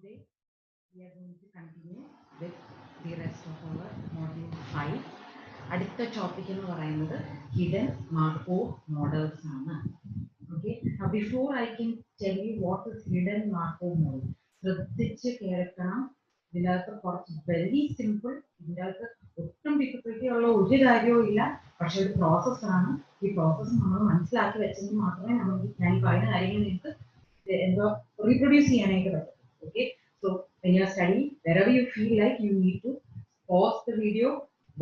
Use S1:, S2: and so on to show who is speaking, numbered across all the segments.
S1: Today we are going to continue with the rest of our module 5. അടുത്ത topic എന്ന് പറയുന്നത് hidden Markov models ആണ്. Okay, now before I can tell you what is hidden Markov model, ശ്രദ്ധിച്ച് കേൾക്കണം. ഇതിനകത്ത് കുറച്ച് very simple, ഇതിനകത്ത് ഒട്ടും ഡിഫിക്കൽട്ടി ഉള്ള ഒരു കാര്യവും ഇല്ല. പക്ഷെ ഒരു പ്രോസസ്സാണ്. ഈ പ്രോസസ്സ് നമ്മൾ മനസ്സിലാക്കി വെച്ചെങ്കിൽ മാത്രമേ നമുക്ക് ഞാൻ പറയുന്ന കാര്യങ്ങൾ നിങ്ങൾക്ക് എന്തോ റീപ്രൊഡ്യൂസ് ചെയ്യാനായിട്ട് പറ്റും. Okay, so when you are studying, wherever you feel like you need to pause the video,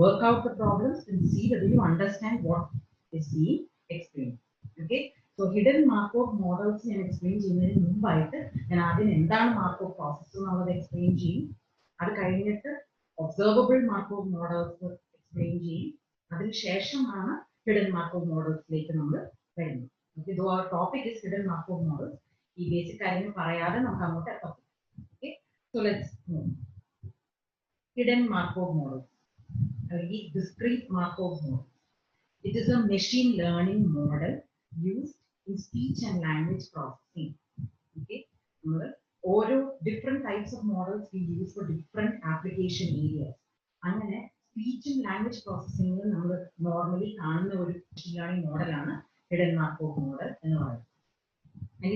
S1: work out the problems and see whether you understand what is being explained. Okay, so hidden Markov models ഞാൻ explain ചെയ്യുന്നതിന് മുമ്പായിട്ട് ഞാൻ ആദ്യം എന്താണ് Markov process എന്നുള്ളത് explain ചെയ്യും. അത് കഴിഞ്ഞിട്ട് observable Markov models explain ചെയ്യും. അതിനുശേഷമാണ് hidden Markov modelsലേക്ക് നമ്മൾ വരുന്നത്. Okay, though our topic is hidden Markov models, ഈ ബേസിക് കാര്യങ്ങൾ പറയാതെ നമുക്ക് അങ്ങോട്ട് എത്താം. Okay, so let's move. Hidden Markov model, discrete Markov model. It is a machine learning model used in speech and language processing. Okay, ഓരോ different types of models we use for different application areas. അങ്ങനെ speech and language പ്രോസസ്സിംഗിൽ നമ്മൾ normally കാണുന്ന ഒരു machine learning മോഡലാണ് hidden Markov model എന്ന് പറയുന്നത്.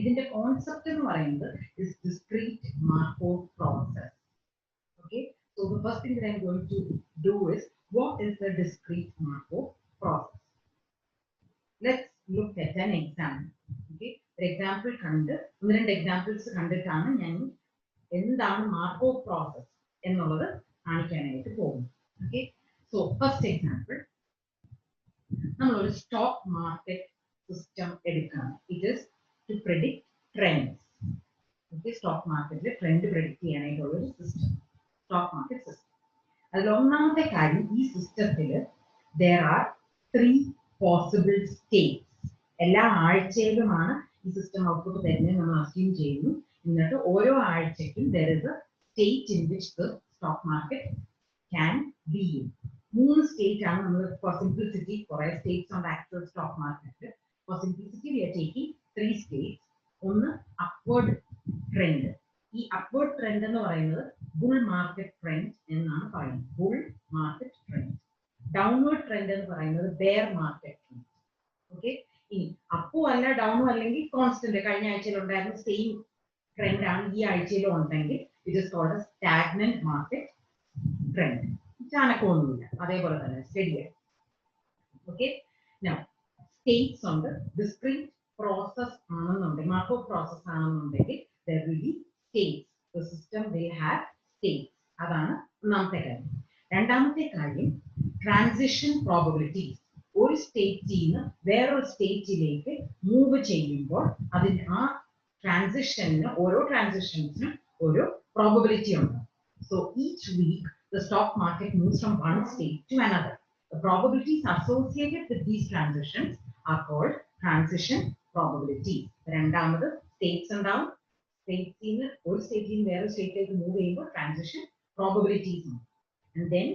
S1: ഇതിന്റെ concept എന്ന് പറയുന്നത് is discrete Markov process. Okay, so the first thing that I'm going to do is, what is the discrete Markov process? Let's look at an example. Okay, for example കണ്ട് ഒന്ന് രണ്ട് examples കണ്ടിട്ടാണ് ഞാൻ എന്താണ് Markov process എന്നുള്ളത് കാണിക്കാനായിട്ട് പോകുന്നത്. Okay, so first example, നമ്മൾ ഒരു സ്റ്റോക്ക് മാർക്കറ്റ് സിസ്റ്റം എടുക്കണം. It is to predict trends. Okay, stock മാർക്കറ്റിൽ ട്രെൻഡ് പ്രെഡിക്റ്റ് ചെയ്യാനായിട്ടുള്ള ഒരു സിസ്റ്റം, സ്റ്റോക്ക് മാർക്കറ്റ് സിസ്റ്റം. അതിൽ ഒന്നാമത്തെ കാര്യം, ഈ സിസ്റ്റത്തിൽ there are 3 possible states. എല്ലാ ആഴ്ചയിലുമാണ് ഈ സിസ്റ്റം ഔട്ട്പുട്ട് തരുന്നത് നമ്മൾ അസ്യൂം ചെയ്യുന്നു. എന്നിട്ട് ഓരോ ആഴ്ചയ്ക്കും there is a state in which the stock market can be in. 3 state ആണ് നമ്മൾ, for simplicity, കുറെ States on the actual stock market. For simplicity we are taking 3 states. ഒന്ന് അപ്വേർഡ് ട്രെൻഡ്. ഈ അപ്വേർഡ് ട്രെൻഡ് എന്ന് പറയുന്നത് bull market trend എന്നാണ് പറയുന്നത്, bull market trend. Downward trend എന്ന് പറയുന്നത് ബെയർ മാർക്കറ്റ് ട്രെൻഡ്. ഓക്കെ, ഇനി അപ്പോ അല്ല ഡൗണും അല്ലെങ്കിൽ കോൺസ്റ്റന്റ്, കഴിഞ്ഞ ആഴ്ചയിൽ ഉണ്ടായിരുന്ന സെയിം ട്രെൻഡ് ആണ് ഈ ആഴ്ചയിലും ഉണ്ടെങ്കിൽ it is called stagnant market trend. ചാനക്കമൊന്നുമില്ല, അതേപോലെ തന്നെ സ്റ്റഡിയാണ്. ഓക്കെ, നൗ സ്റ്റേറ്റ്സ് ഉണ്ട്. ഡിസ്ക്രീറ്റ് പ്രോസസ് ആണെന്നുണ്ടെങ്കിൽ, മാർക്കോവ് പ്രോസസ് ആണെന്നുണ്ടെങ്കിൽ there will be states. The system will have states. അതാണ് ഒന്നാമത്തെ കാര്യം. രണ്ടാമത്തെ കാര്യം, ട്രാൻസിഷൻ പ്രോബബിലിറ്റീസ്. ഒരു സ്റ്റേറ്റിൽ നിന്ന് വേറൊരു സ്റ്റേറ്റിലേക്ക് മൂവ് ചെയ്യുമ്പോൾ അതിന് ആ ട്രാൻസിഷന്, ഓരോ ട്രാൻസിഷൻസിനും ഓരോ പ്രോബബിലിറ്റി ഉണ്ട്. So each week the stock market moves from one state to another. The probabilities associated with these transitions are called transition probabilities. രണ്ടാമത് സ്റ്റേറ്റ്സ് ഉണ്ടാവും. സ്റ്റേറ്റ്സിന് ഒരു സ്റ്റേറ്റിൽ നിന്ന് വേറെ സ്റ്റേറ്റിലേക്ക് മൂവ് ചെയ്യുമ്പോൾ ട്രാൻസിഷൻ പ്രോബബിലിറ്റീസ് ഉണ്ട്. And then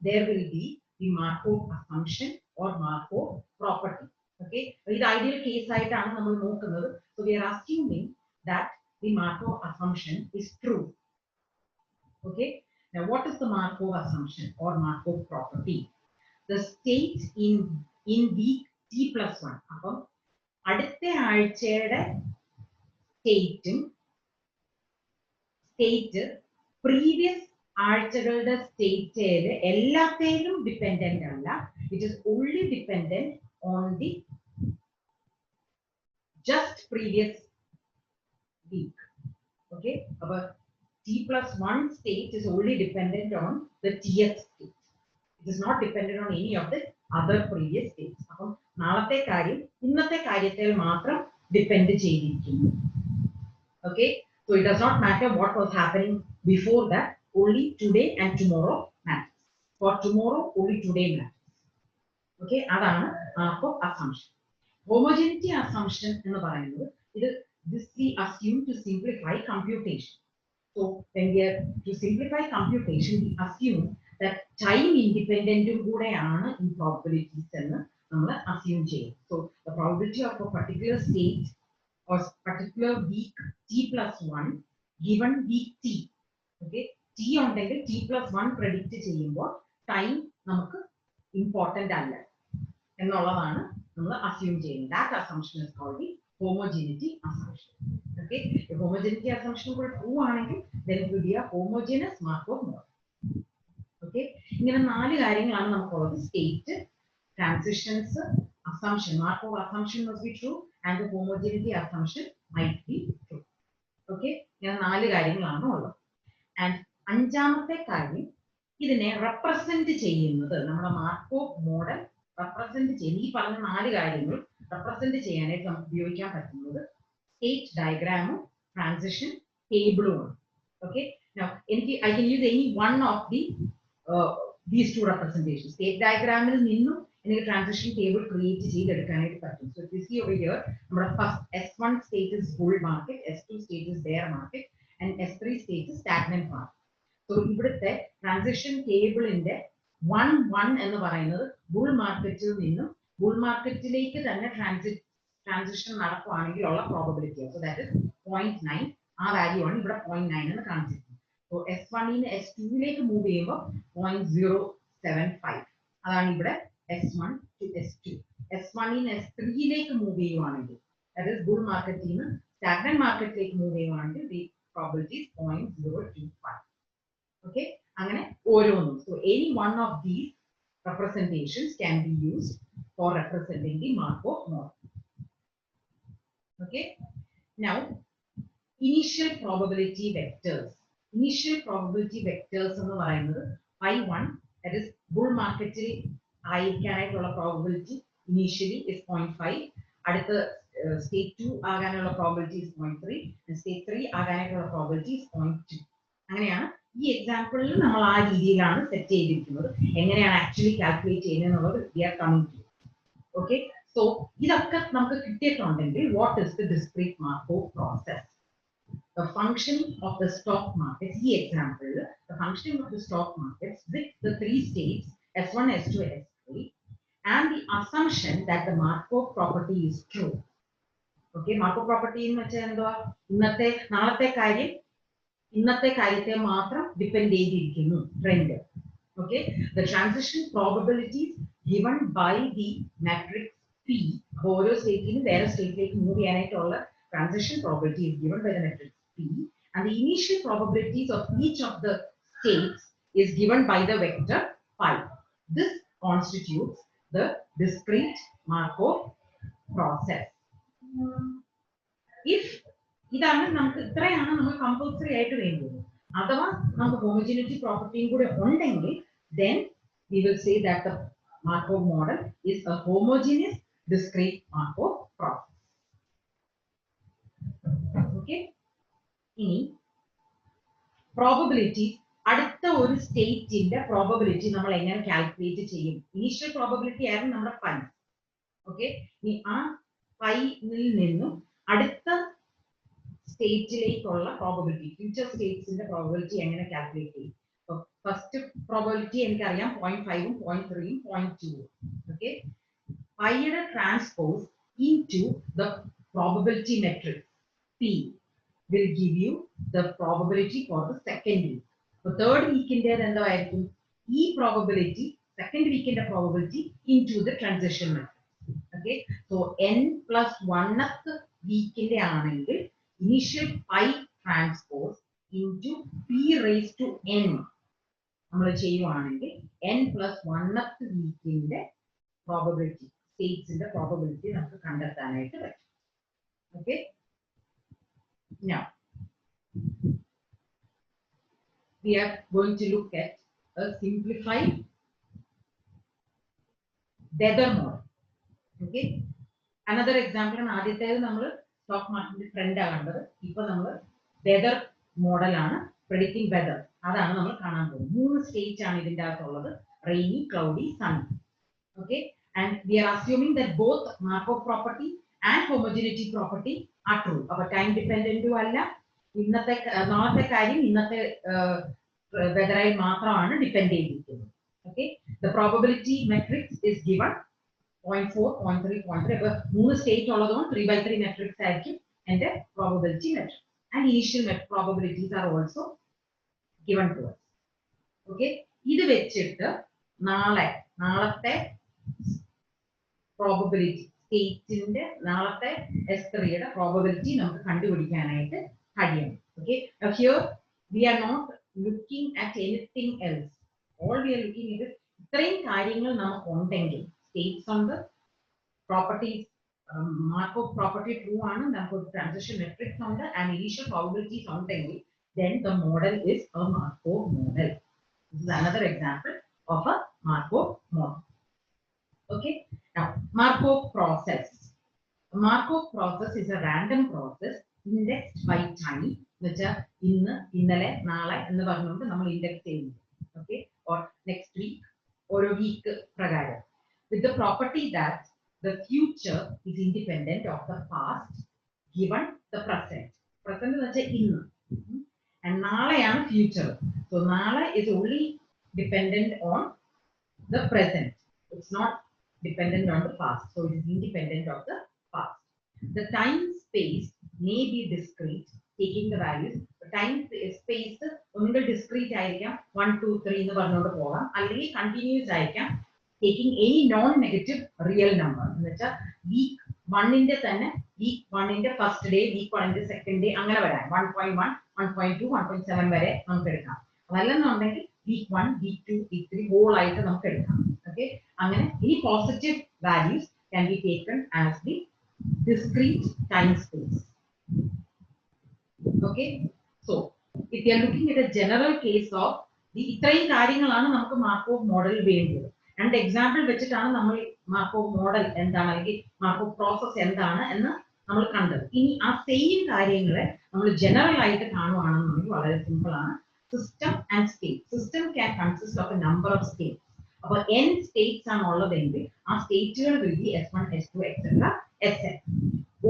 S1: there will be the Markov assumption or Markov property. Okay, ഇത് ഐഡിയൽ കേസ് ആയിട്ടാണ് നമ്മൾ നോക്കുന്നത്. So we are assuming that the Markov assumption is true. Okay, now what is the Markov assumption or Markov property? The state in week t+1. അപ്പം അടുത്ത ആഴ്ചയുടെ state previous ആഴ്ചകളുടെ state എല്ലാത്തേലും dependent അല്ല. It is only dependent on the just previous week. Okay, അപ്പൊ t+1 state is only dependent on the tth state. It is not dependent on any of the other previous states. അപ്പം നാളത്തെ കാര്യം ഇന്നത്തെ കാര്യത്തിൽ മാത്രം depend ചെയ്തിരിക്കുന്നു. Okay, so it does not matter what was happening before that. Only today and tomorrow matters. For tomorrow only today matters. Okay, അതാണ് Markov assumption. Homogeneity assumption എന്ന് പറയുന്നത്, this we assume to simplify computation. So when we are to simplify computation, we assume that time independent കൂടെയാണ് ഈ probabilities എന്ന് നമ്മൾ assume ചെയ്യും. So the probability of a particular state or particular week t+1 given week t. Okay, t ഉണ്ടെങ്കിൽ t+1 predict ചെയ്യുമ്പോൾ time നമുക്ക് important അല്ല എന്നുള്ളതാണ് നമ്മൾ അസ്യൂം ചെയ്യുന്നത്. That assumption is called the homogeneity assumption. Okay, the homogeneity assumption കൂടെ true ആണെങ്കിൽ then it will be a homogeneous Markov model. Okay, ഇങ്ങനെ 4 കാര്യങ്ങളാണ് നമുക്കുള്ളത്. State, transitions, assumption, Markov assumption must be true and the homogeneity assumption might be true. Okay, ഇങ്ങനെ 4 കാര്യങ്ങളാണ് ഉള്ളത്. And അഞ്ചാമത്തെ കാര്യം ഇതിനെ റെപ്രസെന്റ് ചെയ്യുന്നത് നമ്മുടെ മാർക്കോവ് മോഡൽ റെപ്രസെന്റ് ചെയ്യുന്ന ഈ പറഞ്ഞ 4 കാര്യങ്ങൾ റെപ്രസെന്റ് ചെയ്യാനായിട്ട് നമുക്ക് ഉപയോഗിക്കാൻ പറ്റുന്നത് സ്റ്റേറ്റ് ഡയഗ്രാമും ട്രാൻസിഷൻ ടേബിളും ആണ്. ഓക്കെ, എനിക്ക് I can use any one of these two representation. State ഡയഗ്രാമിൽ നിന്നും എനിക്ക് ട്രാൻസിഷൻ ടേബിൾ ക്രിയേറ്റ് ചെയ്തെടുക്കാനായിട്ട് പറ്റും. So if you see over here നമ്മുടെ first S1 state is bull market, S2 state is bear market and S3 state is stagnant market. So ഇവിടുത്തെ transition ടേബിളിന്റെ 1 എന്ന് പറയുന്നത് ബുൾ മാർക്കറ്റിൽ നിന്നും ബുൾ മാർക്കറ്റിലേക്ക് തന്നെ ട്രാൻസിഷൻ നടക്കുകയാണെങ്കിൽ ഉള്ള പ്രോബബിലിറ്റി. So that is 0.9. ആ വാല്യൂ ആണ് ഇവിടെ 0.9 എന്ന് കാണിച്ചിരിക്കുന്നത്. സോ S1 ന് S2ലേക്ക് മൂവ് ചെയ്യുമ്പോൾ 0.075. അതാണ് ഇവിടെ S1 to S2. S1 ന് S3ലേക്ക് മൂവ് ചെയ്യുവാണെങ്കിൽ ദാറ്റ് ഇസ് ബുൾ മാർക്കറ്റിൽ നിന്ന് സ്റ്റാഗ്നന്റ് മാർക്കറ്റിലേക്ക് മൂവ് ചെയ്യുവാണെങ്കിൽ ദി പ്രോബബിലിറ്റി ഇസ് 0.025. Okay, അങ്ങനെ ഓരോന്നും. So any one of these representations can be used for representing the Markov model. Okay, now initial probability vectors. Initial probability vectors എന്ന് പറയുന്നത് phi1, that is bull marketil ആയിരിക്കാനായിട്ടുള്ള probability initially is 0.5. അടുത്ത state 2 ആകാനുള്ള probability is 0.3 and state 3 ആകാനായിട്ടുള്ള probability is 0.2. അങ്ങനെയാണ് ഈ എക്സാമ്പിളിൽ നമ്മൾ ആ രീതിയിലാണ് set ചെയ്തിരിക്കുന്നത്. എങ്ങനെയാണ് ആക്ച്വലി കാൽക്കുലേറ്റ് ചെയ്യുന്നത് എന്നുള്ളത് we are coming to. Okay, so ഇതൊക്കെ നമുക്ക് കിട്ടിയിട്ടുണ്ടെങ്കിൽ what is the discrete Markov process? The functioning of the stock market, ഈ എക്സാമ്പിളിൽ the functioning of the stock markets with the 3 states S1, S2, S3 and the assumption that the Markov property is true. Okay, Markov property എന്ന് വെച്ചാൽ എന്തുവാ? ഇന്നത്തെ കാര്യത്തെ മാത്രം depend ചെയ്തിരിക്കുന്നു trend. Okay, the transition probabilities given by the matrix P. ഓരോ സ്റ്റേറ്റിനും വേറെ സ്റ്റേറ്റിലേക്ക് മൂവ് ചെയ്യാനായിട്ടുള്ള transition probability is given by the matrix P, and the initial probabilities of each of the states is given by the vector phi. This constitutes the discrete Markov process. If ഇതാണ് നമുക്ക് ഇത്രയാണ് നമ്മൾ compulsory ആയിട്ട് വേണ്ടത്. അഥവാ നമുക്ക് homogeneity പ്രോപ്പർട്ടിയും കൂടെ ഉണ്ടെങ്കിൽ then we will say that the Markov model is a homogeneous discrete Markov process. Okay, ഇനി പ്രോബബിലിറ്റി, അടുത്ത ഒരു സ്റ്റേറ്റിന്റെ പ്രോബബിലിറ്റി നമ്മൾ എങ്ങനെ കാൽക്കുലേറ്റ് ചെയ്യും? ഇനീഷ്യൽ പ്രോബബിലിറ്റി ആയിരുന്നു നമ്മുടെ പൈ. ഓക്കെ, ഇനി ആ പൈയിൽ നിന്നും അടുത്ത സ്റ്റേറ്റിലേക്കുള്ള പ്രോബബിലിറ്റി, ഫ്യൂച്ചർ സ്റ്റേറ്റ്സിന്റെ പ്രോബബിലിറ്റി എങ്ങനെ കാൽക്കുലേറ്റ് ചെയ്യും? ഫസ്റ്റ് പ്രോബബിലിറ്റി എനിക്കറിയാം 0.5ഉം 0.3ഉം 0.2ഉം. ഓക്കെ, പൈയുടെ transpose into the probability matrix P will give you the probability for the second week. So third week in there എന്തായിരിക്കും? ഈ പ്രോബബിലിറ്റി സെക്കൻഡ് വീക്കിന്റെ probability into the transition matrix. Okay, so n+1th വീക്കിന്റെ ആണെങ്കിൽ initial pi transpose into p raised to n നമ്മൾ ചെയ്യുവാണെങ്കിൽ n+1th വീക്കിന്റെ probability, സ്റ്റേറ്റ്സിന്റെ probability നമുക്ക് കണ്ടെത്താനായിട്ട് പറ്റും. Okay, now we are going to look at a simplified weather model. Okay, another example ആദ്യത്തേത് നമ്മൾ stock മാർക്കറ്റിന്റെ ട്രെൻഡ് ആണ് കണ്ടത്. ഇപ്പൊ നമ്മൾ വെതർ മോഡൽ ആണ്, പ്രെഡിക്റ്റിംഗ് വെതർ, അതാണ് നമ്മൾ കാണാൻ പോകുന്നത്. 3 സ്റ്റേറ്റ് ആണ് ഇതിന്റെ അകത്തുള്ളത്, rainy, cloudy, sunny. Okay, and we are assuming that both Markov property and homogeneity property are true. അപ്പോൾ ടൈം ഡിപെൻഡന്റും അല്ല, ഇന്നത്തെ നാളത്തെ കാര്യം ഇന്നത്തെ വെതറായി മാത്രമാണ് ഡിപെൻഡ് ചെയ്തിരിക്കുന്നത്. Okay, the probability matrix is given 0.4, 0.3, 0.3. അപ്പോൾ 3 സ്റ്റേറ്റ് ഉള്ളതുകൊണ്ട് 3/3 മെട്രിക്സ് ആയിരിക്കും എന്റെ probability matrix. and initial probabilities are also given to us. Okay, ഇത് വെച്ചിട്ട് നാളത്തെ പ്രോബബിലിറ്റി സ്റ്റേറ്റിന്റെ നാളത്തെ S3 യുടെ പ്രോബബിലിറ്റി നമുക്ക് കണ്ടുപിടിക്കാനായിട്ട് കഴിയണം. Okay, now here we are not looking at anything else. All we are looking at is ഇത്രയും കാര്യങ്ങൾ നമുക്ക് ഉണ്ടെങ്കിൽ സ്റ്റേറ്റ്സ് ഉണ്ട്, പ്രോപ്പർട്ടീസ് Markov property true ആണ്, നമുക്ക് ട്രാൻസിഷൻ മെട്രിക്സ് ഉണ്ട് and initial probabilities ഉണ്ടെങ്കിൽ then the model is a Markov model. This is another example of a Markov model. Okay, now Markov process. A Markov process is a random process indexed by time, which are ഇന്നലെ നാളെ എന്ന് പറഞ്ഞുകൊണ്ട് നമ്മൾ index ചെയ്യുന്നു. Okay, or next week or a week പ്രകാരം, with the property that the future is independent of the past given the present. Present എന്ന് വെച്ചാൽ ഇന്ന്, and നാളെയാണ് future. So നാളെ is only dependent on the present. It's not dependent on the past. So it is independent of the past. The time space may be discrete, taking the values. The time space ഒന്നുകിൽ discrete ആയിരിക്കാം, 1 2 3 എന്ന് പറഞ്ഞുകൊണ്ട് പോകാം, അല്ലെങ്കിൽ continuous ആയിരിക്കാം, taking any non-negative real number. എന്ന് വെച്ചാൽ week 1 ന്റെ തന്നെ week 1 ന്റെ ഫസ്റ്റ് ഡേ, week 1 ന്റെ സെക്കൻഡ് ഡേ, അങ്ങനെ വരാം. 1.1 1.2 1.7 വരെ നമുക്ക് എടുക്കാം. അതല്ലെന്നുണ്ടെങ്കിൽ week 1 week 2 week 3 whole ആയിട്ട് നമുക്ക് എടുക്കാം. Okay, അങ്ങനെ any positive values can be taken as the discrete time space. Okay, so if you are looking at a general case of the ഇത്രയും കാര്യങ്ങളാണ് നമുക്ക് മാർക്കോവ് മോഡൽ വേണ്ടത്. രണ്ട് എക്സാമ്പിൾ വെച്ചിട്ടാണ് നമ്മൾ മാർക്കോവ് മോഡൽ എന്താണ് അല്ലെങ്കിൽ മാർക്കോവ് പ്രോസസ് എന്താണ് എന്ന് നമ്മൾ കണ്ടത്. ഇനി ആ സെയിം കാര്യങ്ങളെ നമ്മൾ ജനറൽ ആയിട്ട് കാണുവാണെന്നുണ്ടെങ്കിൽ വളരെ സിമ്പിൾ ആണ്. System and state. System can consist of A number of States. അപ്പോൾ n സ്റ്റേറ്റ്സ് ആണ് ഉള്ളതെങ്കിൽ ആ സ്റ്റേറ്റുകൾ will be S1 S2 etc. Sn.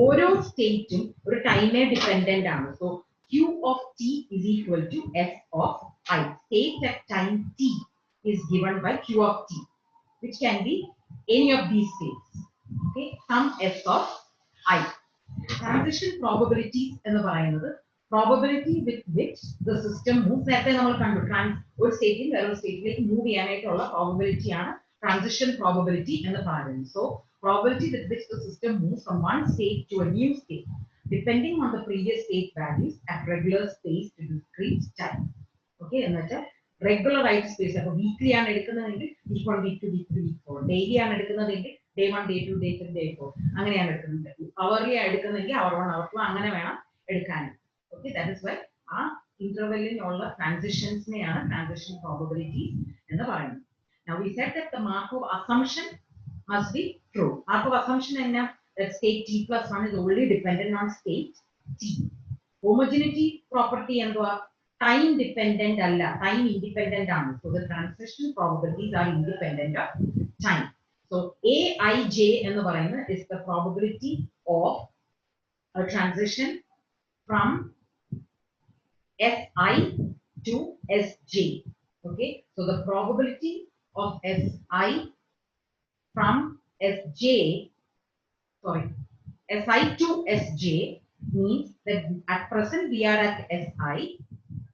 S1: ഓരോ സ്റ്റേറ്റും ഒരു ടൈമേ ഡിപെൻഡന്റ് ആണ്. So Q of t is equal to S of I. State at time t is given by Q of t, which can be any of these states. Okay, some S of I. Transition probabilities എന്ന് പറയുന്നത് probability with which the system moves. നേരത്തെ നമ്മൾ കണ്ടു ഒരു സ്റ്റേറ്റിൽ വേറൊരു സ്റ്റേറ്റിലേക്ക് move ചെയ്യാനായിട്ടുള്ള പ്രോബബിലിറ്റി ആണ് ട്രാൻസിഷൻ പ്രോബബിലിറ്റി എന്ന് പറയുന്നത്. So probability with which the system moves from one state to a new state depending on the previous state values at regular space to discrete time. Okay, എന്നുവെച്ചാൽ regular ആയിട്ട് space. അപ്പോൾ weekly ആണ് എടുക്കുന്നതെങ്കിൽ week 1 week 2 week 3 week 4. Daily ആണ് എടുക്കുന്നതെങ്കിൽ day 1 day 2 day 3 day 4 അങ്ങനെയാണ് എടുക്കുന്നത്. Hourly ആണ് എടുക്കുന്നതെങ്കിൽ hour 1 hour 2 അങ്ങനെ വേണം എടുക്കാൻ. Okay, that is why ആ ഇന്റർവെല്ലിനുള്ള ട്രാൻസിഷൻസിനെയാണ് ട്രാൻസിഷൻ പ്രോബബിലിറ്റി എന്ന് പറയുന്നത്. Now we said that the Markov assumption must be true. Markov assumption enna that state t plus 1 is only dependent on state t. Homogeneity property endwa time dependent alla, time independent aanu. So the transition probabilities are independent of time. So aij ennu parayunna is the probability of a transition from Si to Sj. Okay, so the probability of Si from Si to Sj means that at present we are at Si.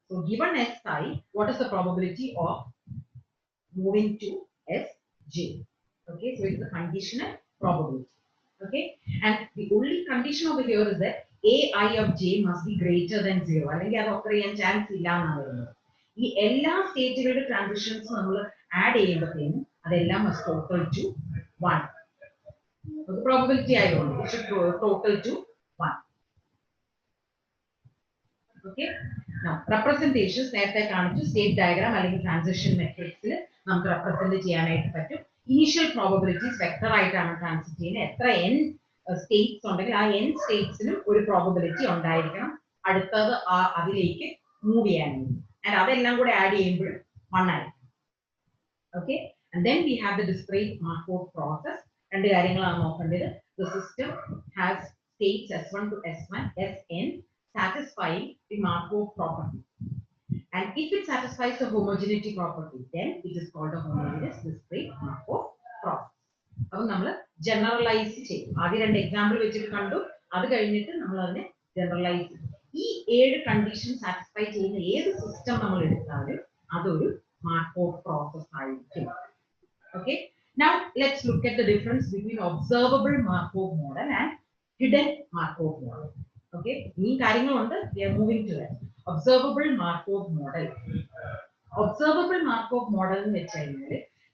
S1: So given Si, what is the probability of moving to Sj? Okay, so it is a conditional probability. Okay, and the only condition over here is that Ai of j must be greater than 0. അല്ലെങ്കിൽ അത് occur ചെയ്യാൻ chance ഇല്ല എന്നാണ് പറയുന്നത്. ഈ എല്ലാ സ്റ്റേറ്റുകളുടെ transitions നമ്മൾ add ചെയ്യുമ്പോഴത്തേനും അതെല്ലാം must total to 1. The probability ആയതുകൊണ്ട് it should total to 1. Okay, now representations നേരത്തെ കാണിച്ചു സ്റ്റേറ്റ് ഡയഗ്രാം അല്ലെങ്കിൽ ട്രാൻസിഷൻ മെട്രിക്സിൽ നമുക്ക് റെപ്രസെന്റ് ചെയ്യാനായിട്ട് പറ്റും. ഇനീഷ്യൽ പ്രോബബിലിറ്റീസ് വെക്ടർ ആയിട്ടാണ് ട്രാൻസിറ്റ് ചെയ്യുന്നത്. എത്ര n സ്റ്റേറ്റ്സ് ഉണ്ടെങ്കിൽ ആ n സ്റ്റേറ്റ്സിനും ഒരു പ്രോബബിലിറ്റി ഉണ്ടായിരിക്കണം അടുത്തത് അതിലേക്ക് മൂവ് ചെയ്യാനായിട്ട്. ആൻഡ് അതെല്ലാം കൂടെ ആഡ് ചെയ്യുമ്പോൾ 1 ആയിരിക്കും. Okay, and then we have the discrete Markov process. രണ്ട് കാര്യങ്ങളാണ് നോക്കേണ്ടത്. The system has States S1 to S1 Sn satisfying the Markov property. And if it satisfies the homogeneity property, then it is called a homogeneous discrete Markov process. അപ്പോൾ നമ്മൾ generalise ചെയ്യും. ആദ്യം രണ്ട് example വെച്ചിട്ട് കണ്ടു, അത് കഴിഞ്ഞിട്ട് നമ്മൾ അതിനെ ജനറലൈസ് ചെയ്യും. ഈ 7 കണ്ടീഷൻ സാറ്റിസ്ഫൈ ചെയ്യുന്ന ഏത് സിസ്റ്റം നമ്മൾ എടുത്താലും അതൊരു മാർക്കോവ് പ്രോസസ് ആയിരിക്കും. Okay, now let's look at the difference between observable Markov model and hidden Markov model. Okay, ഈ കാര്യങ്ങളുണ്ട്. We are moving to that. Observable Markov model. Observable Markov model എന്ന് വെച്ചാൽ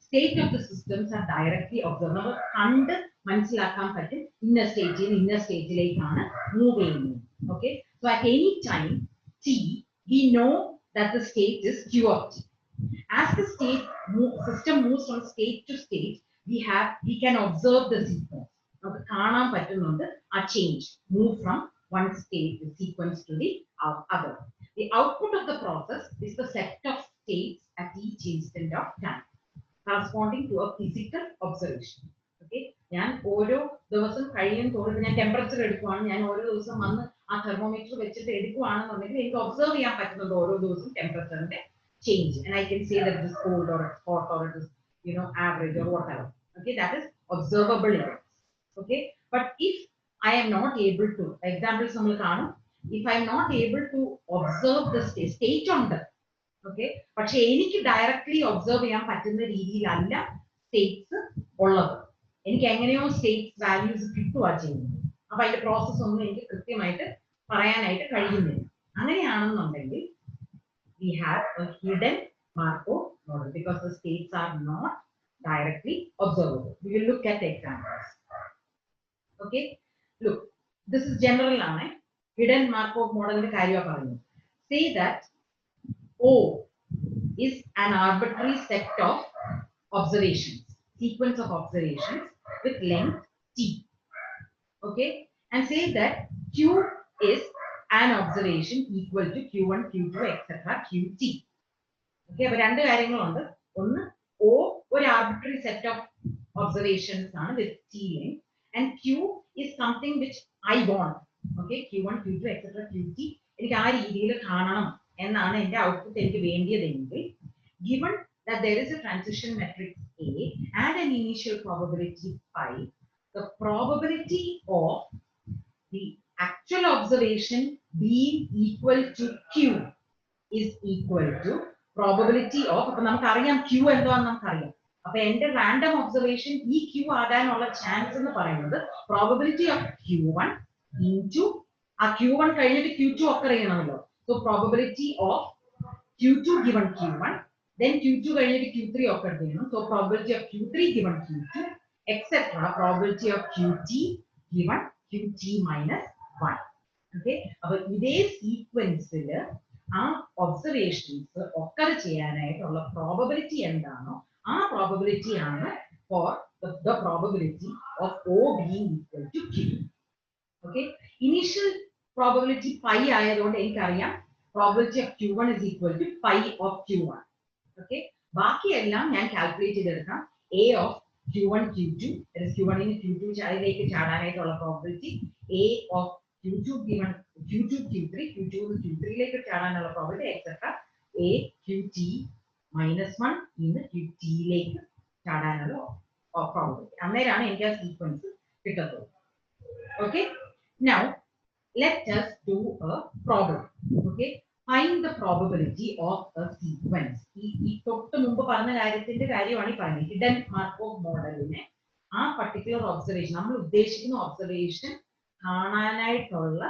S1: state of the systems are directly observed. നമ്മൾ കണ്ട് മനസ്സിലാക്കാൻ പറ്റും ഇന്ന സ്റ്റേജിൽ നിന്ന് ഇന്ന സ്റ്റേജിലേക്കാണ് മൂവ് ചെയ്യുന്നത്. Okay, so at any time t we know that the state is q of t. As the system moves from state to state, we can observe the sequence. നമുക്ക് കാണാൻ പറ്റുന്നുണ്ട് ആ change move from one state sequence to the other. The output of the process is the set of states at each instant of time, corresponding to a physical observation. Okay, ഞാൻ ഓരോ ദിവസം കഴിയും തോറും ഞാൻ ടെമ്പറേച്ചർ എടുക്കുവാണ്, ഞാൻ ഓരോ ദിവസം വന്ന് ആ തെർമോമീറ്റർ വെച്ചിട്ട് എടുക്കുവാണെന്നുണ്ടെങ്കിൽ എനിക്ക് ഒബ്സർവ് ചെയ്യാൻ പറ്റുന്നുണ്ട് ഓരോ ദിവസവും ടെമ്പറേച്ചറിന്റെ change, and I can say that it is cold or it's hot or it is, average or whatever. Okay, that is observable events. Okay, but if I am not able to, examples nammal kaanum, if I am not able to observe the state on the, okay, പക്ഷേ എനിക്ക് directly observe ചെയ്യാൻ പറ്റുന്ന രീതിയിലല്ല States ഉള്ളത്, എനിക്ക് എങ്ങനെയോ States values കിട്ടുക ചെയ്യുന്നത്. അപ്പൊ അതിന്റെ പ്രോസസ് ഒന്നും എനിക്ക് കൃത്യമായിട്ട് പറയാനായിട്ട് കഴിയുന്നില്ല. അങ്ങനെയാണെന്നുണ്ടെങ്കിൽ we have a hidden Markov model because the states are not directly observable. We will look at examples. Okay, look, this is general ആണ്. Hidden Markov model ന്റെ കാര്യമാണ് പറയുന്നത്. Say that O is an arbitrary set of observations, sequence of observations with length t. Okay, and say that Q is an observation equal to q1, q2, etc. qt. Okay, അപ്പോൾ രണ്ട് കാര്യങ്ങളുണ്ട്. ഒന്ന് O ഒരു arbitrary set of observations ആണ് with t length, and q is something which I want. Okay, q1, q2, etc. qt എനിക്ക് ആ രീതിയിൽ കാണണം എന്നാണ് എൻ്റെ ഔട്ട്പുട്ട് എനിക്ക് വേണ്ടിയതെങ്കിൽ, given that there is a transition matrix A and an initial probability phi, the probability of the actual observation being equal to q is equal to probability of, അപ്പൊ നമുക്കറിയാം q എന്താണെന്ന് നമുക്കറിയാം. അപ്പൊ എന്റെ റാൻഡം ഒബ്സർവേഷൻ ഈ q ആകാനുള്ള chance എന്ന് പറയുന്നത് പ്രോബബിലിറ്റി ഓഫ് q1 into ആ q1 കഴിഞ്ഞിട്ട് q2 ഒക്കെ അറിയണമല്ലോ. So probability of q2 given q1, then q2 കഴിഞ്ഞിട്ട് q3 ഒക്കെ ചെയ്യണം. So probability of q3 given q2 etc. probability of qt given qt minus 1. Okay, അപ്പോൾ ഇതേ സീക്വൻസിൽ ആ ഒബ്സർവേഷൻസ് ഒക്കർ ചെയ്യാനായിട്ടുള്ള പ്രോബബിലിറ്റി എന്താണോ ആ പ്രോബബിലിറ്റി ആണ് four the probability of O being equal to Q. Okay, initial probability pi ആയതുകൊണ്ട് എനിക്കറിയാം probability of Q1 is equal to pi of Q1. Okay, ബാക്കിയെല്ലാം ഞാൻ കാൽക്കുലേറ്റ് ചെയ്തെടുക്കാം. A of Q1 Q2, that is Q1 in Q2 ലേക്ക് ചാടാനായിട്ടുള്ള പ്രോബബിലിറ്റി, A of Q2 given Q2 Q3, Q2 Q3 ലേക്ക് ചാടാനുള്ള പ്രോബബിലിറ്റി etc. A Qt minus 1 in Qt ലേക്ക് ചാടാനുള്ള probability. അന്നേരമാണ് എനിക്ക് ആ സീക്വൻസ് കിട്ടത്തുള്ളൂ. Okay, now let us do a problem. Okay, find the probability of a sequence. ഈ തൊട്ട് മുമ്പ് പറഞ്ഞ കാര്യത്തിന്റെ കാര്യമാണ് ഈ പറയുന്നത്. ഹിഡൻ മാർക്കോവ് മോഡലിനെ ആ പർട്ടിക്കുലർ ഒബ്സർവേഷൻ, നമ്മൾ ഉദ്ദേശിക്കുന്ന ഒബ്സർവേഷൻ കാണാനായിട്ടുള്ള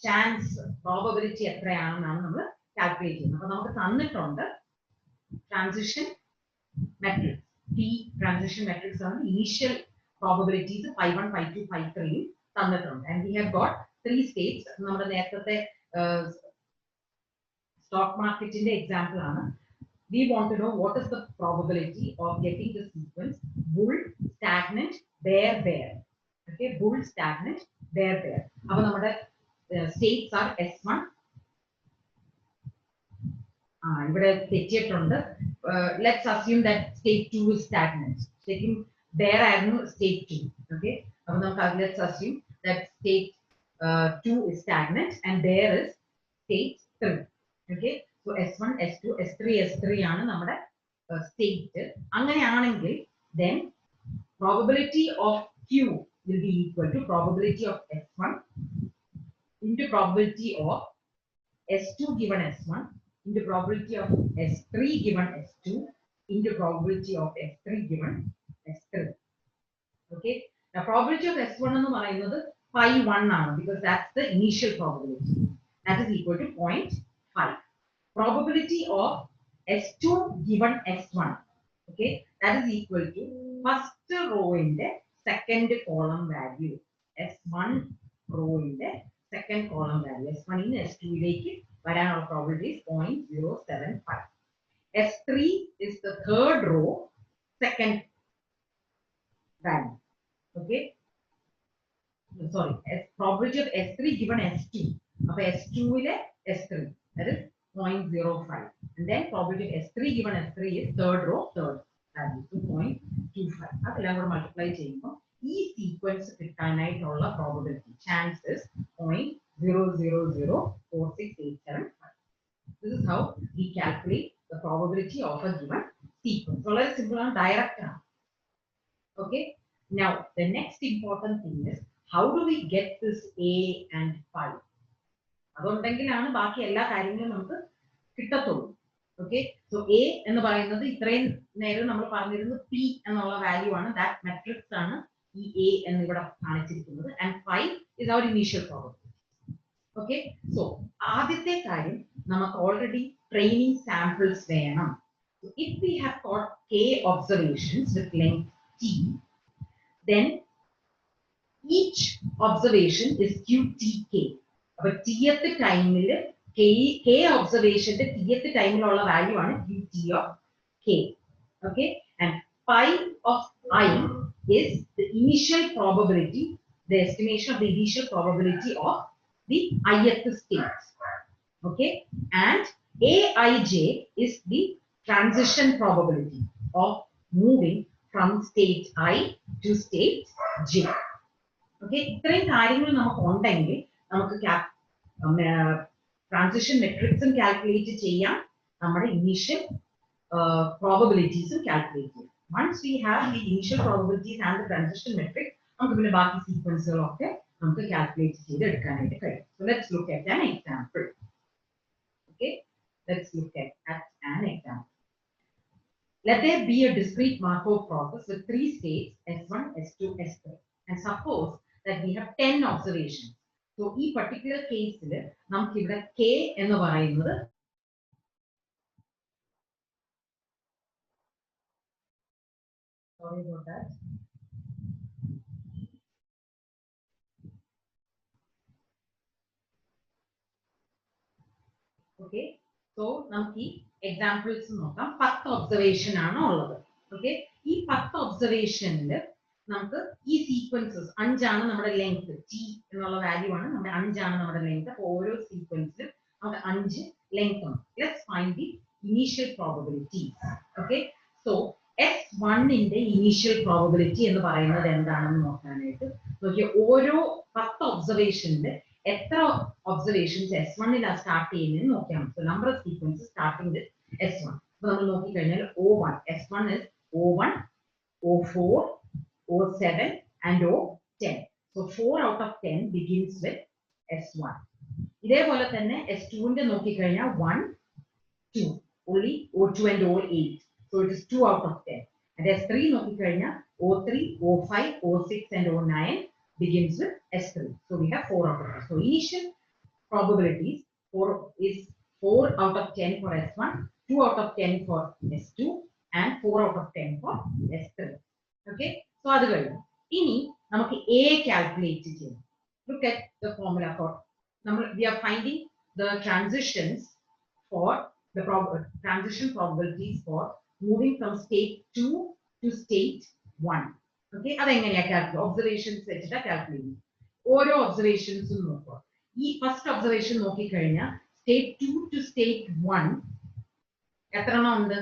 S1: ചാൻസ് പ്രോബബിലിറ്റി എത്രയാണെന്നാണ് നമ്മൾ കാൽക്കുലേറ്റ് ചെയ്യുന്നത്. അപ്പൊ നമുക്ക് തന്നിട്ടുണ്ട് transition matrix, T transition matrix ആണ്. ഇനീഷ്യൽ പ്രോബബിലിറ്റീസ് 5 1 5 2 5 3 തന്നിട്ടുണ്ട്. And we have got 3 states. നമ്മുടെ നേരത്തെ സ്റ്റോക്ക് മാർക്കറ്റിന്റെ എക്സാമ്പിൾ ആണ്. We want to know what is the probability of getting the sequence bull, stagnant, bear, bear. Okay, bull, stagnant, bear, bear. അപ്പോൾ നമ്മുടെ states are S1. ഇവിടെ തെറ്റിയിട്ടുണ്ട്. Let's assume that state 2 is stagnant. Taking bear ആയിരുന്നു state 2. Okay, അപ്പോൾ നമുക്ക് let's assume that state 2 is stagnant and bear is state 3. Okay, so S1, S2, S3, S3 ആണ് നമ്മുടെ state. അങ്ങനെയാണെങ്കിൽ then probability of Q will be equal to probability of S1 into probability of S2 given S1 into probability of S3 given S2 into probability of S3 given S3. Okay. Now probability of S1 എന്ന് പറയുന്നത് phi 1 ആണ് because that's the initial probability. That is equal to 0.5. Probability of S2 given S1. Okay, that is equal to first row in the second column value. S1 row in the second column value. S1 in S2 like varanulla probability is 0.075. S3 is the third row, second value. Okay, sorry, probability of S3 given S2. Of S2 ile S3, that is 0.05. And then probability of S3 given S3 is third row, third value, so 0.25. അതെല്ലാം കൂടെ multiply ചെയ്യുമ്പോൾ ഈ sequence കിട്ടാനായിട്ടുള്ള probability chances 0.0004687. This is how we calculate the probability of a given sequence. So let's simple and direct. Okay. Now the next important thing is how do we get this A and phi? അതുകൊണ്ടെങ്കിലാണ് ബാക്കി എല്ലാ കാര്യങ്ങളും നമുക്ക് കിട്ടത്തുള്ളൂ. Okay, so A എന്ന് പറയുന്നത് ഇത്രയും നേരം നമ്മൾ പറഞ്ഞിരുന്നു പി എന്നുള്ള വാല്യൂ ആണ്, ദാറ്റ് മെട്രിക്സ് ആണ് ഈ എ എന്നിവിടെ കാണിച്ചിരിക്കുന്നത്. And phi is our initial probability. Okay, so ആദ്യത്തെ കാര്യം നമുക്ക് ഓൾറെഡി ട്രെയിനിങ് സാമ്പിൾസ് വേണം. If we have got K observations with length T, then each observation is QTK. അപ്പോൾ ടിയത്ത് ടൈമിൽ കെ ഒബ്സർവേഷന്റെ ടിയത്ത് ടൈമിലുള്ള വാല്യൂ ആണ് QT of K. Okay, and phi of I is the initial probability, the estimation of the initial probability of the ith state. Okay, and Aij is the transition probability of moving from state I to state J. Okay, ഇത്രയും കാര്യങ്ങൾ നമുക്ക് ഉണ്ടെങ്കിൽ നമുക്ക് transition മെട്രിക്സും calculate ചെയ്യാം, നമ്മുടെ initial പ്രോബബിലിറ്റീസും calculate ചെയ്യാം. Once we have the initial probabilities and the transition matrix, നമുക്ക് പിന്നെ ബാക്കി സീക്വൻസുകളൊക്കെ നമുക്ക് കാൽക്കുലേറ്റ് ചെയ്ത് എടുക്കാനായിട്ട് കഴിയും. So let's look at an example. Okay, let's look at an example. Let there be a discrete Markov process with 3 states S1, S2, S3, and suppose that we have 10 observations. So ഈ particular case നമുക്ക് ഇവിടെ K എന്ന് പറയുന്നത് sorry about that. Okay, so നമുക്ക് ഈ examples നോക്കാം. 10 observation ആണ് ഉള്ളത്. ഓക്കെ, ഈ 10 ഒബ്സർവേഷനിൽ നമുക്ക് ഈ സീക്വൻസസ് 5 ആണ് നമ്മുടെ ലെങ്ത്, ടി എന്നുള്ള വാല്യൂ ആണ് നമ്മുടെ 5 ആണ് നമ്മുടെ ലെങ്ത്. അപ്പോൾ ഓരോ സീക്വൻസിലും നമുക്ക് 5 ലെങ്ത് ഉണ്ട്. Let's find the initial probability. Okay, so S1ന്റെ ഇനീഷ്യൽ പ്രോബബിലിറ്റി എന്ന് പറയുന്നത് എന്താണെന്ന് നോക്കാനായിട്ട് നോക്കിയ ഓരോ 10 ഒബ്സർവേഷനിൽ എത്ര ഒബ്സർവേഷൻസ് S1ലാണ് സ്റ്റാർട്ട് ചെയ്യുന്നതെന്ന് നോക്കിയാൽ മതി. Number of sequences starting with S1. അപ്പോൾ നമ്മൾ നോക്കിക്കഴിഞ്ഞാൽ O1, S1 is O1, O4, O7 and O10. So 4 out of 10 begins with S1. ഇതേപോലെ തന്നെ S2ന്റെ നോക്കിക്കഴിഞ്ഞാൽ 1, 2, only O2 and O8. So it is 2 out of 10. And S3 നോക്കിക്കഴിഞ്ഞാൽ O3, O5, O6 and O9 begins with S3. So we have 4 out of 10. So initial probabilities is 4 out of 10 for S1, 2 out of 10 for S2 and 4 out of 10 for S3. Okay, so അത് കഴിഞ്ഞു. ഇനി നമുക്ക് A calculate ചെയ്യാം. Look at the formula for we are finding the transitions for the transition probabilities for moving from state 2 to state 1. Okay, അതെങ്ങനെയാ calculate? Observations വെച്ചിട്ടാ calculate ചെയ്യുന്നത്. ഓരോ ഒബ്സർവേഷൻസും നോക്കുക. ഈ ഫസ്റ്റ് ഒബ്സർവേഷൻ നോക്കിക്കഴിഞ്ഞാൽ സ്റ്റേറ്റ് 2 to state 1 എത്ര എണ്ണം ഉണ്ട്?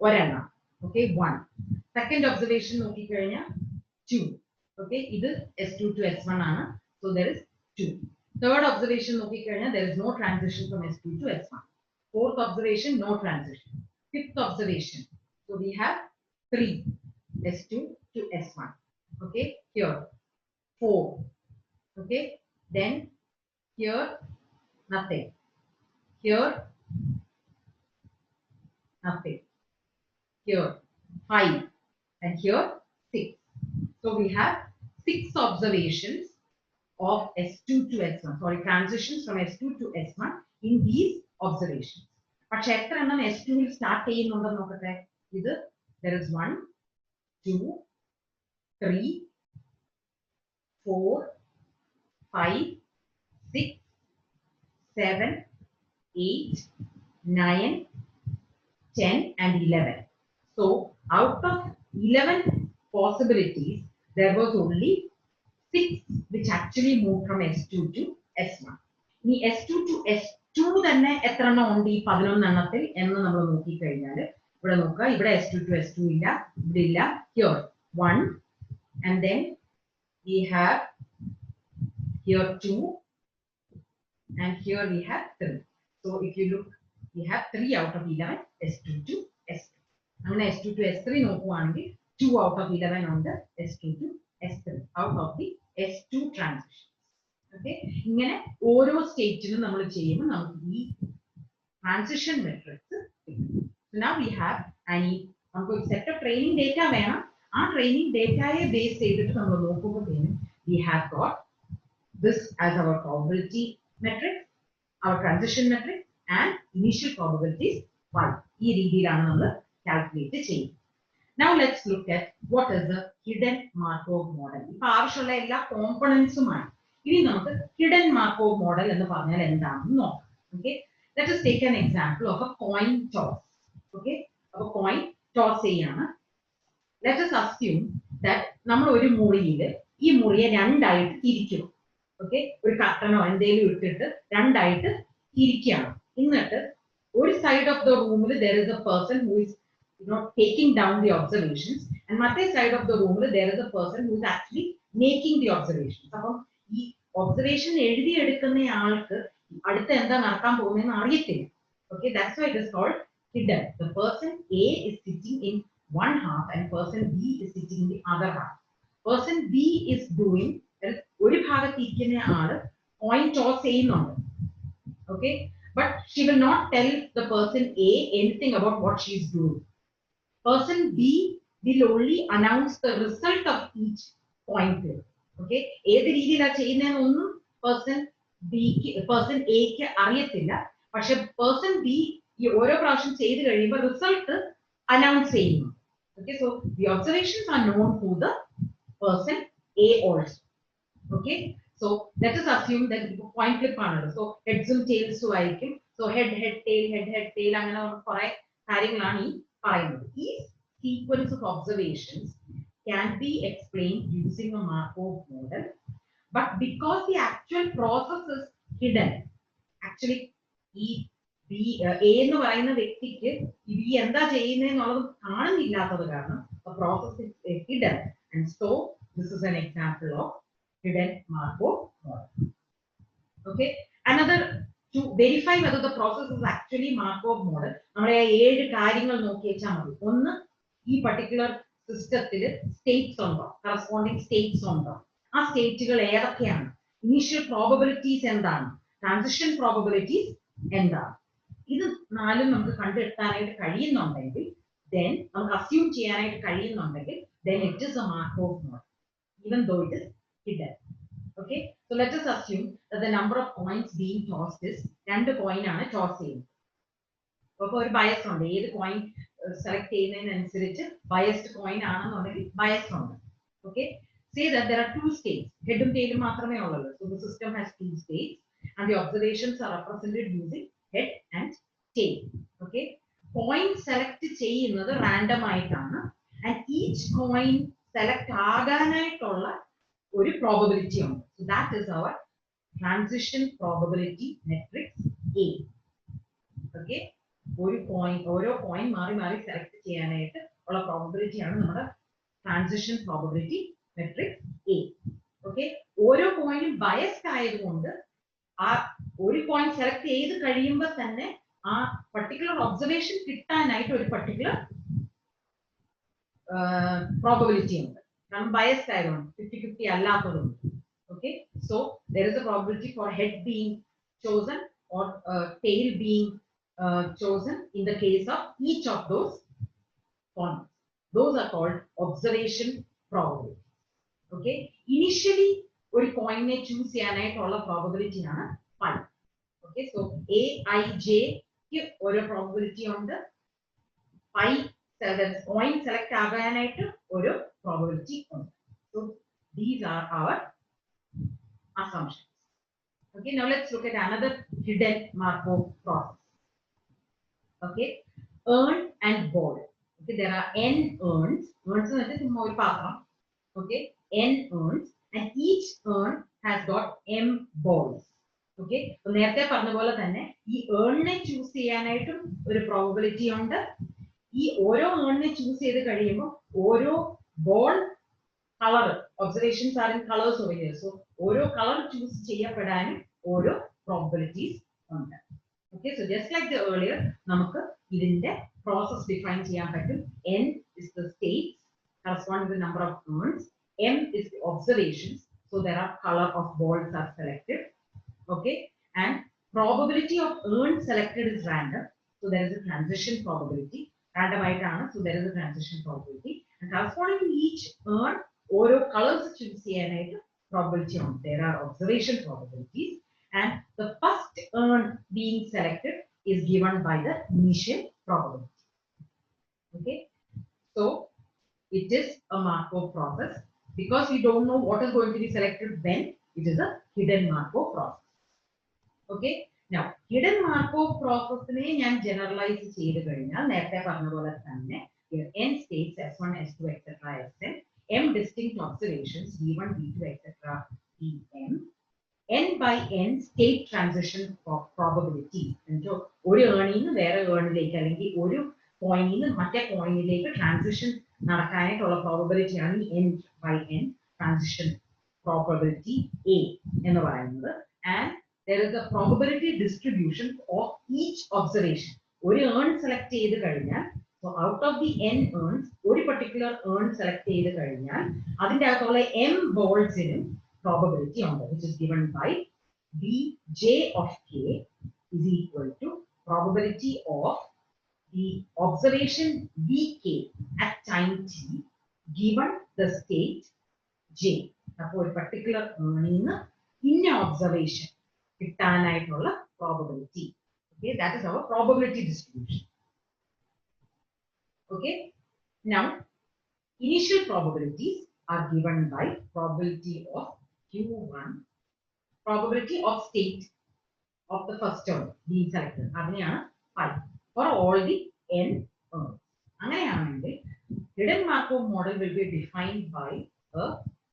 S1: ഒരെണ്ണം. ഓക്കെ, 1. സെക്കൻഡ് ഒബ്സർവേഷൻ നോക്കിക്കഴിഞ്ഞാൽ 2. ഓക്കെ, ഇത് S2 to S1 ആണ്. So there is 2. Third observation നോക്കിക്കഴിഞ്ഞാൽ there is no transition from S2 to S1. Fourth observation, no transition. Fifth observation, so we have 3, S2 to S1. Okay, here 4. Okay, then here nothing. here nothing, here 5, and here 6. So we have 6 observations of S2 to S1. Sorry, transitions from S2 to S1 in these observations. പക്ഷെ എത്ര എണ്ണം S2 ൽ start ചെയ്യുന്നുണ്ടെന്ന് നോക്കട്ടെ. ഇത് there is 1, 2, 3, 4, 5, 6, 7, 8, 9, 10, and 11. So out of 11 possibilities, there was only 6 which actually moved from S2 to S1. ഇനി S2 to S2 തന്നെ എത്ര എണ്ണം ഉണ്ട് ഈ 11 എണ്ണത്തിൽ എന്ന് നമ്മൾ നോക്കി കഴിഞ്ഞാൽ ഇവിടെ നോക്കുക, ഇവിടെ S2 to S2 ഇല്ല, ഇവിടെ ഇല്ല. Here 1, and then we have here 2, and here we have 3. So if you look, we have 3 out of 11 S2 to S2. അങ്ങനെ S2 to S3 നോക്കുവാണെങ്കിൽ 2 out of 11 ഉണ്ട് S2 to S3 out of the S2 transition. Okay, ഇങ്ങനെ ഓരോ സ്റ്റേറ്റിലും നമ്മൾ ചെയ്യുമ്പോൾ നമുക്ക് ഈ transition matrix കിട്ടും. So now we have നമുക്ക് ഒരു സെറ്റ് ഓഫ് ട്രെയിനിങ് ഡേറ്റ വേണം. ആ ട്രെയിനിങ് ഡേറ്റയെ ബേസ് ചെയ്തിട്ട് നമ്മൾ നോക്കുമ്പോഴത്തേനും we have got this as our probability metric, our transition metric, and initial probabilities 1. ഈ രീതിയിലാണ് നമ്മൾ കാൽക്കുലേറ്റ് ചെയ്യുന്നത്. Now let's look at what is the hidden Markov model. ഇപ്പൊ ആവശ്യമുള്ള എല്ലാ കോമ്പണൻസുമാണ്. ഇനി നമുക്ക് hidden Markov model എന്ന് പറഞ്ഞാൽ എന്താണെന്ന് നോക്കാം. Okay, let us take an example of a coin toss. Okay, അപ്പോൾ coin toss ചെയ്യാണ്. Let us assume that നമ്മൾ ഒരു മുറിയിൽ ഈ മുറിയെ രണ്ടായിട്ട് തിരിക്കും. Okay, ഒരു കർട്ടനോ എന്തെങ്കിലും ഇട്ടിട്ട് രണ്ടായിട്ട് തിരിക്കുകയാണ്. എന്നിട്ട് ഒരു സൈഡ് ഓഫ് ദ റൂമിൽ there is a person who is taking down the observations, and മറ്റേ side of the room there is a person who is actually making the observations. അപ്പം ഈ observation എഴുതി എടുക്കുന്ന ആൾക്ക് അടുത്ത എന്താ നടക്കാൻ പോകുന്നതെന്ന് അറിയത്തില്ല. Okay, that's why it is called hidden. The person A is sitting in one half and person B is sitting in the other half. Person B is doing, ഒരു ഭാഗത്ത് ഇരിക്കുന്ന ആള് coin toss ചെയ്യുന്നുണ്ട്. Okay, but she will not tell the person A anything about what she is doing. Person B will only announce the result of each coin flip. Okay, ഏത് രീതിയിലാണ് ചെയ്യുന്നതെന്നൊന്നും person A ക്ക് അറിയത്തില്ല. പക്ഷെ person B ഈ ഓരോ പ്രാവശ്യം ചെയ്ത് കഴിയുമ്പോൾ റിസൾട്ട് അനൗൺസ് ചെയ്യുന്നു. Okay, so the observations are known to the person A also. Okay, so let us assume that coin flip ആണല്ലോ. So heads ഉം tails ഉം ആയിരിക്കും. So head tail അങ്ങനെ കുറെ കാര്യങ്ങളാണ് ഈ പറയുന്നത്. ഈ sequence of observations can be explained using a Markov model, but because the actual process is hidden, actually ഈ A എന്ന് പറയുന്ന വ്യക്തിക്ക് ഈ എന്താ ചെയ്യുന്നതെന്നുള്ളത് കാണുന്നില്ലാത്തത് കാരണം the process is hidden, and so this is an example of hidden Markov model. Okay, another to verify whether the process is actually Markov model, നമ്മളെ 7 കാര്യങ്ങൾ നോക്കി വെച്ചാൽ മതി. ഒന്ന്, ഈ പർട്ടിക്കുലർ സിസ്റ്റത്തിൽ സ്റ്റേറ്റ്സ് ഉണ്ടോ, കറസ്പോണ്ടിങ് സ്റ്റേറ്റ്സ് ഉണ്ടോ, ആ സ്റ്റേറ്റുകൾ ഏതൊക്കെയാണ്, ഇനീഷ്യൽ പ്രോബബിലിറ്റീസ് എന്താണ്, ട്രാൻസിഷൻ പ്രോബബിലിറ്റീസ് എന്താണ്, ഇത് 4 നമുക്ക് കണ്ടെത്താനായിട്ട് കഴിയുന്നുണ്ടെങ്കിൽ then നമുക്ക് അസ്യൂം ചെയ്യാനായിട്ട് കഴിയുന്നുണ്ടെങ്കിൽ then it is a Markov model even though it is hidden. Okay, so let us assume that the number of coins being tossed is 2 coin ആണ് toss ചെയ്യുന്നത്. അപ്പോൾ ഒരു ബയസ് ഉണ്ട്, ഏത് കോയിൻ സെലക്ട് ചെയ്യുന്നതിനനുസരിച്ച് ബയസ്ഡ് കോയിൻ ആണെന്നുണ്ടെങ്കിൽ bias ഉണ്ട്. Okay, say that there are 2 states, ഹെഡും ടെയിലും മാത്രമേ ഉള്ളൂ. So the system has 2 states and the observations are represented using head and tail. Okay, coin select ചെയ്യുന്നത് റാൻഡം ആയിട്ടാണ് and each coin select ആകാനായിട്ടുള്ള ഒരു probability ഉണ്ട്. So that is our transition probability matrix A. Okay, ഓരോ coin മാറി മാറി select ചെയ്യാനായിട്ട് ഉള്ള probability ആണ് നമ്മുടെ transition probability matrix A. Okay, ഓരോ കോയിനും ബയസ്ഡ് ആയതുകൊണ്ട് ആ ഒരു കോയിൻ സെലക്ട് ചെയ്ത് കഴിയുമ്പോൾ തന്നെ ആ പർട്ടിക്കുലർ ഒബ്സർവേഷൻ കിട്ടാനായിട്ട് ഒരു പർട്ടിക്കുലർ പ്രോബബിലിറ്റി ഉണ്ട്. കാരണം ബയസ്ഡ് ആയതുകൊണ്ട് 50-50 അല്ലാത്തതുകൊണ്ട്. Okay, so there is a probability for head being chosen or tail being chosen in the case of each of those points. Those are called observation probability. Okay, initially ഒരു പോയിന്റിനെ choose ചെയ്യാനായിട്ടുള്ള probability ആണ് 5. Okay, so aij ക്ക് ഒരു probability ഉണ്ട്, 5 point select ആകാനായിട്ട് ഒരു probability ഉണ്ട്. So these are our assumptions. Okay, now let's look at another hidden Markov process. Okay, urn and ball. Okay, there are n urns. Urns is more patram. Okay, n urns, and each urn has got m balls. Okay, so നേരത്തെ പറഞ്ഞ പോലെ തന്നെ ഈ ഏണിനെ choose ചെയ്യാനായിട്ടും ഒരു probability ഉണ്ട്. ഈ ഓരോ ഏണിനെ ചൂസ് ചെയ്ത് കഴിയുമ്പോൾ ഓരോ ball colour, observations are in colours over here, so ഓരോ കളർ ചൂസ് ചെയ്യപ്പെടാനും ഓരോ പ്രോബബിലിറ്റീസ് ഉണ്ട്. Okay, so just like the earlier, നമുക്ക് ഇതിന്റെ പ്രോസസ് ഡിഫൈൻ ചെയ്യാൻ പറ്റും. n is the states corresponding to the number of urns, m is the observations, so there are color of balls are selected. Okay, and probability of urn selected is random, so there is a transition probability. Random ആയിട്ടാണ്, so there is a transition probability, and corresponding to each urn ഓരോ colours choose ചെയ്യാനായിട്ട് probability ഉണ്ട്. There are observation probabilities, and the first urn being selected is given by the initial probability. Okay, so it is a Markov process. Because we don't know what is going to be selected when, it is a hidden Markov process. Okay, now hidden Markov process ne ഞാൻ generalize ചെയ്തു കഴിഞ്ഞാൽ നേരത്തെ പറഞ്ഞ പോലെ തന്നെ here n states s1 s2 etc sn, m distinct observations v1 v2 etc vm, n by n state transition probability. എന്നോ ഒരു ഏണിൽ നിന്ന് വേറെ ഏണിലേക്ക് അല്ലെങ്കിൽ ഒരു പോയിന്റിൽ നിന്ന് മറ്റേ പോയിന്റിലേക്ക് ട്രാൻസിഷൻ നടക്കാനായിട്ടുള്ള പ്രോബബിലിറ്റി ആണ് n by n transition probability a എന്ന് പറയുന്നത്. And there is a probability distribution of each observation. ഒരു ഏൺ സെലക്ട് ചെയ്ത് കഴിഞ്ഞാൽ, so out of the n earns ഒരു particular earn സെലക്ട് ചെയ്ത് കഴിഞ്ഞാൽ അതിന്റെ അകത്തുള്ള m balls-നും probability ഉണ്ട്, which is given by bj of k is equal to probability of the observation vk at time t given the state j. അപ്പോൾ ഒരു particular earning in observation കിട്ടാനായിട്ടുള്ള probability. Okay, that is our probability distribution. Okay, now initial probabilities are given by probability of q1, probability of state of the first term being selected. അതിനെയാണ് 5 for all the n terms. അങ്ങനെയാണെങ്കിൽ hidden Markov model will be defined by a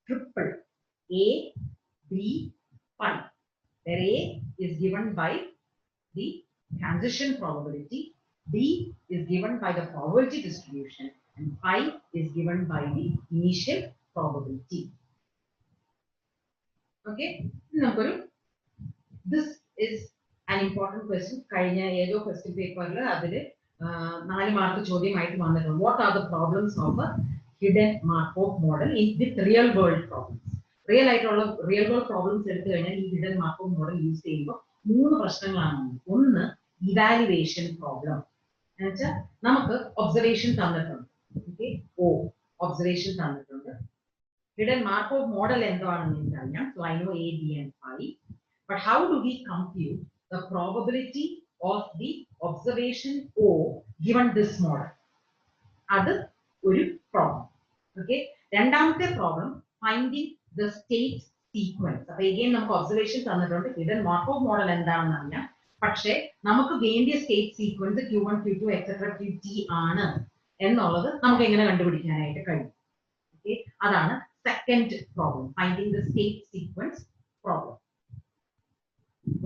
S1: triple a b 5, where a is given by the transition probability, b is given by the probability distribution, and 5 is given by the initial probability. Okay, this is an important question. കഴിഞ്ഞ ഏതോ question പേപ്പറിൽ അതിൽ 4 mark ചോദ്യമായിട്ട് വന്നിട്ടുണ്ട്. What are the problems of a hidden Markov model with real world problems? Real ആയിട്ടുള്ള real world problems എടുത്തു കഴിഞ്ഞാൽ ഈ hidden Markov model use ചെയ്യുമ്പോൾ 3 പ്രശ്നങ്ങളാണ്. ഒന്ന് ഇവാലുവേഷൻ പ്രോബ്ലം എന്ന് വെച്ചാൽ നമുക്ക് ഒബ്സർവേഷൻ തന്നിട്ടുണ്ട്. ഓക്കെ, ഒബ്സർവേഷൻ തന്നിട്ടുണ്ട്. ഹിഡൻ മാർക്കോവ് മോഡൽ എന്താണെന്ന് എനിക്കറിയാം. So I know a b and 5, but how do we compute the probability of the observation o given this model? അത് ഒരു പ്രോബ്ലം. ഓക്കെ, രണ്ടാമത്തെ problem finding the state sequence. അപ്പോൾ again നമുക്ക് observation തന്നിട്ടുണ്ട്. Hidden Markov model എന്താണെന്ന് അറിയാം, പക്ഷേ നമുക്ക് വേണ്ടിയ state sequence q1 q2 etc qt ആണ് എന്നുള്ളത് നമുക്ക് എങ്ങനെ കണ്ടുപിടിക്കാനായിട്ട് കഴിയും. ഓക്കെ, അതാണ് second problem, finding the state sequence problem.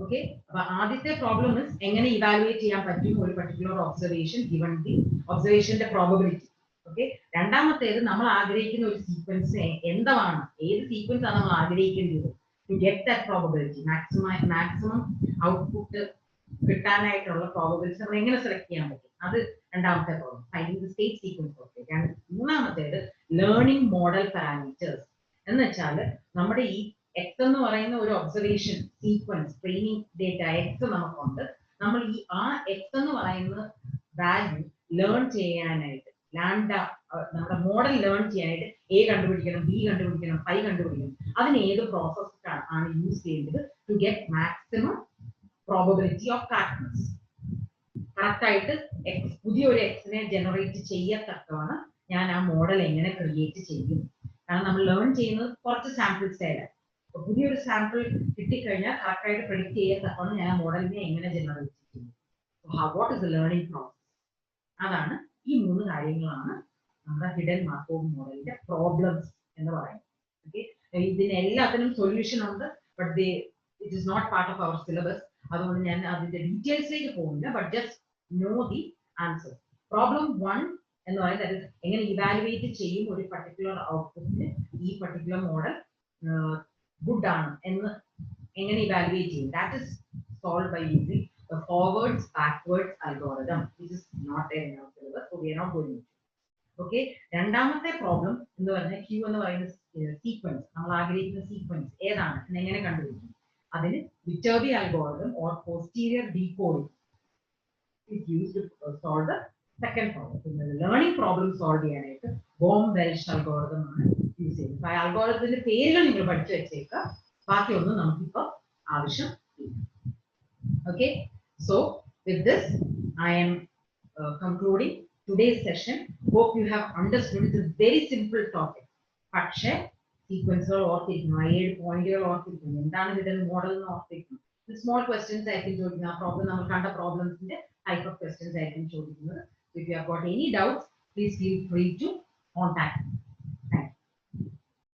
S1: Okay, അപ്പൊ ആദ്യത്തെ പ്രോബ്ലം എങ്ങനെ ഇവാലുവേറ്റ് ചെയ്യാൻ പറ്റും ഒരു പർട്ടിക്കുലർ ഒബ്സർവേഷൻ ഗിവൺ ദി ഒബ്സർവേഷന്റെ പ്രോബബിലിറ്റി. ഓക്കെ, രണ്ടാമത്തേത് നമ്മൾ ആഗ്രഹിക്കുന്ന ഒരു സീക്വൻസ് എന്താണ്, ഏത് സീക്വൻസ് ആണ് നമ്മൾ ആഗ്രഹിക്കേണ്ടത് to get that probability, maximum output കിട്ടാനായിട്ടുള്ള പ്രോബബിലിറ്റി നമ്മൾ എങ്ങനെ സെലക്ട് ചെയ്യാൻ പറ്റും, അത് രണ്ടാമത്തെ problem, finding the state sequence problem. മൂന്നാമത്തേത് ലേണിംഗ് മോഡൽ പാരാമീറ്റേഴ്സ് എന്ന് വെച്ചാൽ നമ്മുടെ ഈ എക്സ് എന്ന് പറയുന്ന ഒരു observation sequence training data X നമുക്കുണ്ട്. നമ്മൾ ആ എക്സ് എന്ന് പറയുന്ന വാല്യൂ ലേൺ ചെയ്യാനായിട്ട് ലാംഡ നമ്മുടെ മോഡൽ ലേൺ ചെയ്യാനായിട്ട് എ കണ്ടുപിടിക്കണം, ബി കണ്ടുപിടിക്കണം, ഫൈ കണ്ടുപിടിക്കണം. അതിന് ഏത് പ്രോസസ് ആണ് യൂസ് ചെയ്യേണ്ടത് to get maximum probability of correctness. Correct ആയിട്ട് പുതിയൊരു എക്സിനെ ജനറേറ്റ് ചെയ്യത്തക്കമാണ് ഞാൻ ആ മോഡൽ എങ്ങനെ ക്രിയേറ്റ് ചെയ്യും. കാരണം നമ്മൾ ലേൺ ചെയ്യുന്നത് കുറച്ച് സാമ്പിൾസിലാണ്. പുതിയൊരു സാമ്പിൾ കിട്ടിക്കഴിഞ്ഞാൽ കറക്റ്റ് ആയിട്ട് പ്രെഡിക്റ്റ് ചെയ്യത്തക്കമാണ് ഞാൻ ആ മോഡലിനെ എങ്ങനെ ജനറേറ്റ് ചെയ്യും. What is the learning process? അതാണ് ഈ 3 കാര്യങ്ങളാണ് നമ്മുടെ ഹിഡൻ മാർക്കോവ് മോഡലിന്റെ പ്രോബ്ലംസ് എന്ന് പറയുന്നത്. ഓക്കെ, ഇതിന് എല്ലാത്തിനും സൊല്യൂഷൻ ഉണ്ട്, but it is not part of our syllabus. അതുകൊണ്ട് ഞാൻ അതിന്റെ ഡീറ്റെയിൽസിലേക്ക് പോകുന്നില്ല, but just know the answer. Problem 1 എന്ന് പറയുന്നത് എങ്ങനെ ഇവാലുവേറ്റ് ചെയ്യും ഒരു പർട്ടിക്കുലർ ഔട്ട്പുട്ടിന് ഈ പർട്ടിക്കുലർ മോഡൽ ഗുഡ് ആണ് എന്ന് എങ്ങനെ ഇവാലുവേറ്റ് ചെയ്യും. That is solve by using the forwards backwards algorithm, which is not there in our syllabus, so we are not going to. Okay, രണ്ടാമത്തെ പ്രോബ്ലം എന്ന് പറഞ്ഞാൽ ക്യൂ എന്ന് പറയുന്ന സീക്വൻസ്, നമ്മൾ ആഗ്രഹിക്കുന്ന സീക്വൻസ് ഏതാണ് എന്ന് എങ്ങനെ കണ്ടുപിടിക്കും. അതിന് Viterbi algorithm or posterior decoding is used to solve the second problem. പിന്നെ ലേണിംഗ് പ്രോബ്ലം സോൾവ് ചെയ്യാനായിട്ട് ബോം വെൽഷ് അൽഗോരിതം ആണ് യൂസ് ചെയ്യുന്നത്. ആ അൽഗോരിതത്തിന്റെ പേരുകൾ നിങ്ങൾ പഠിച്ചു വെച്ചേക്കുക, ബാക്കിയൊന്നും നമുക്കിപ്പോൾ ആവശ്യം ഇല്ല. Okay, so with this I am concluding today's session. Hope you have understood. It's a very simple topic. പക്ഷേ സീക്വൻസുകൾ ഓർത്തിരിക്കണം, ഏഴ് പോയിന്റുകൾ ഓർത്തിരിക്കണം, എന്താണ് ഹിഡൻ മോഡൽ എന്ന് ഓർത്തിരിക്കണം. സ്മോൾ ക്വസ്റ്റ്യൻസ് ആയിരിക്കും ചോദിക്കുന്നത്. ആ പ്രോബ്ലം നമ്മൾ കണ്ട പ്രോബ്ലംസിന്റെ ടൈപ്പ് ഓഫ് ക്വസ്റ്റ്യൻസ് ആയിരിക്കും ചോദിക്കുന്നത്. If you have got any doubts, please feel free to contact me.